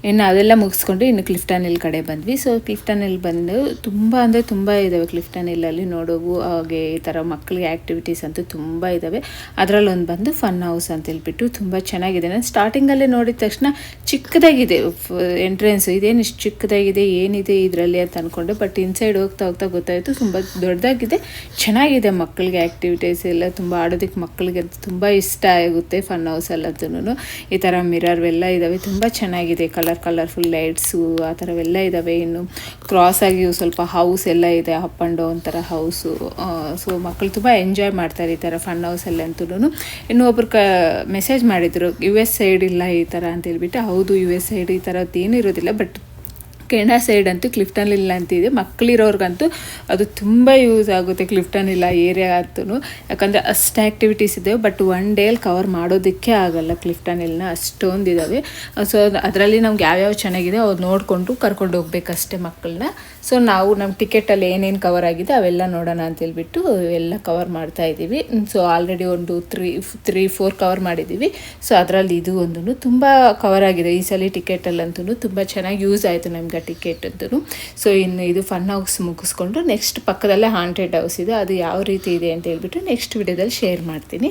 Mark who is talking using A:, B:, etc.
A: ಇನ್ನು ಅದೆಲ್ಲ ಮುಗಿಸ್ಕೊಂಡು ಇನ್ನು ಕ್ಲಿಫ್ಟನ್ ಹಿಲ್ ಕಡೆ ಬಂದ್ವಿ. ಸೊ ಕ್ಲಿಫ್ಟನ್ ಹಿಲ್ ಬಂದು ತುಂಬ ಅಂದರೆ ತುಂಬ ಇದ್ದಾವೆ ಕ್ಲಿಫ್ಟನ್ ಹಿಲ್ಲಲ್ಲಿ ನೋಡೋವು. ಹಾಗೆ ಈ ಥರ ಮಕ್ಕಳಿಗೆ ಆ್ಯಕ್ಟಿವಿಟೀಸ್ ಅಂತೂ ತುಂಬ ಇದ್ದಾವೆ. ಅದರಲ್ಲೊಂದು ಬಂದು ಫನ್ ಹೌಸ್ ಅಂತ ಹೇಳ್ಬಿಟ್ಟು ತುಂಬ ಚೆನ್ನಾಗಿದೆ. ನಾನು ಸ್ಟಾರ್ಟಿಂಗಲ್ಲೇ ನೋಡಿದ ತಕ್ಷಣ ಚಿಕ್ಕದಾಗಿದೆ ಎಂಟ್ರೆನ್ಸ್, ಇದೇನು ಇಷ್ಟು ಚಿಕ್ಕದಾಗಿದೆ, ಏನಿದೆ ಇದರಲ್ಲಿ ಅಂತ ಅಂದ್ಕೊಂಡೆ. ಬಟ್ ಇನ್ಸೈಡ್ ಹೋಗ್ತಾ ಹೋಗ್ತಾ ಗೊತ್ತಾಯಿತು ತುಂಬ ದೊಡ್ಡದಾಗಿದೆ, ಚೆನ್ನಾಗಿದೆ. ಮಕ್ಕಳಿಗೆ ಆ್ಯಕ್ಟಿವಿಟೀಸ್ ಎಲ್ಲ ತುಂಬ ಆಡೋದಕ್ಕೆ ಮಕ್ಕಳಿಗೆ ತುಂಬ ಇಷ್ಟ ಆಗುತ್ತೆ ಫನ್ ಹೌಸಲ್ಲಂತೂ. ಈ ಥರ ಮಿರರ್ ಎಲ್ಲ ಇದ್ದಾವೆ, ತುಂಬ ಚೆನ್ನಾಗಿದೆ. ಕಲರ್ಫುಲ್ ಲೈಟ್ಸು ಆ ಥರವೆಲ್ಲ ಇದ್ದಾವೆ. ಇನ್ನು ಕ್ರಾಸ್ ಆಗಿ ಸ್ವಲ್ಪ ಹೌಸ್ ಎಲ್ಲ ಇದೆ, ಅಪ್ ಆ್ಯಂಡ್ ಡೌನ್ ಥರ ಹೌಸು. ಸೊ ಮಕ್ಕಳು ತುಂಬ ಎಂಜಾಯ್ ಮಾಡ್ತಾರೆ ಈ ಥರ ಫನ್ ಹೌಸಲ್ಲಂತೂ. ಇನ್ನು ಒಬ್ರು ಮೆಸೇಜ್ ಮಾಡಿದರು US ಸೈಡ್ ಇಲ್ಲ ಈ ಥರ ಅಂತ ಹೇಳ್ಬಿಟ್ಟು. ಹೌದು, US ಸೈಡ್ ಈ ಥರದ್ದು ಏನೂ ಇರೋದಿಲ್ಲ. ಬಟ್ ಕೆನಡಾ ಸೈಡ್ ಅಂತೂ ಕ್ಲಿಫ್ಟನ್ ಹಿಲ್ ಅಂತಿದೆ. ಮಕ್ಕಳಿರೋರ್ಗಂತೂ ಅದು ತುಂಬ ಯೂಸ್ ಆಗುತ್ತೆ ಕ್ಲಿಫ್ಟನ್ ಹಿಲ್ ಏರಿಯಾ ಅಂತೂ. ಯಾಕಂದರೆ ಅಷ್ಟು ಆ್ಯಕ್ಟಿವಿಟೀಸ್ ಇದ್ದಾವೆ. ಬಟ್ ಒನ್ ಡೇಲಿ ಕವರ್ ಮಾಡೋದಕ್ಕೆ ಆಗಲ್ಲ ಕ್ಲಿಫ್ಟನ್ ಹಿಲ್ನ, ಅಷ್ಟೊಂದಿದ್ದಾವೆ. ಸೊ ಅದರಲ್ಲಿ ನಮ್ಗೆ ಯಾವ್ಯಾವ ಚೆನ್ನಾಗಿದೆ ಅವ್ರು ನೋಡಿಕೊಂಡು ಕರ್ಕೊಂಡು ಹೋಗ್ಬೇಕಷ್ಟೇ ಮಕ್ಕಳನ್ನ. ಸೊ ನಾವು ನಮ್ಮ ಟಿಕೆಟಲ್ಲಿ ಏನೇನು ಕವರ್ ಆಗಿದೆ ಅವೆಲ್ಲ ನೋಡೋಣ ಅಂತೇಳ್ಬಿಟ್ಟು ಎಲ್ಲ ಕವರ್ ಮಾಡ್ತಾಯಿದ್ದೀವಿ. ಸೊ ಆಲ್ರೆಡಿ ಒಂದು 3-4 ಕವರ್ ಮಾಡಿದ್ದೀವಿ. ಸೊ ಅದರಲ್ಲಿ ಇದು ಒಂದು ತುಂಬ ಕವರ್ ಆಗಿದೆ ಈ ಸಲ ಟಿಕೆಟಲ್ಲಂತೂ. ತುಂಬ ಚೆನ್ನಾಗಿ ಯೂಸ್ ಆಯಿತು ನಮಗೆ ಟಿಕೆಟ್ ಅಂತೂ. ಸೊ ಇನ್ನು ಇದು ಫನ್ ಹೌಸ್ ಮುಗಿಸ್ಕೊಂಡು ನೆಕ್ಸ್ಟ್ ಪಕ್ಕದಲ್ಲೇ ಹಾಂಟೆಡ್ ಹೌಸ್ ಇದೆ, ಅದು ಯಾವ ರೀತಿ ಇದೆ ಅಂತ ಹೇಳ್ಬಿಟ್ಟು ನೆಕ್ಸ್ಟ್ ವಿಡಿಯೋದಲ್ಲಿ ಶೇರ್ ಮಾಡ್ತೀನಿ.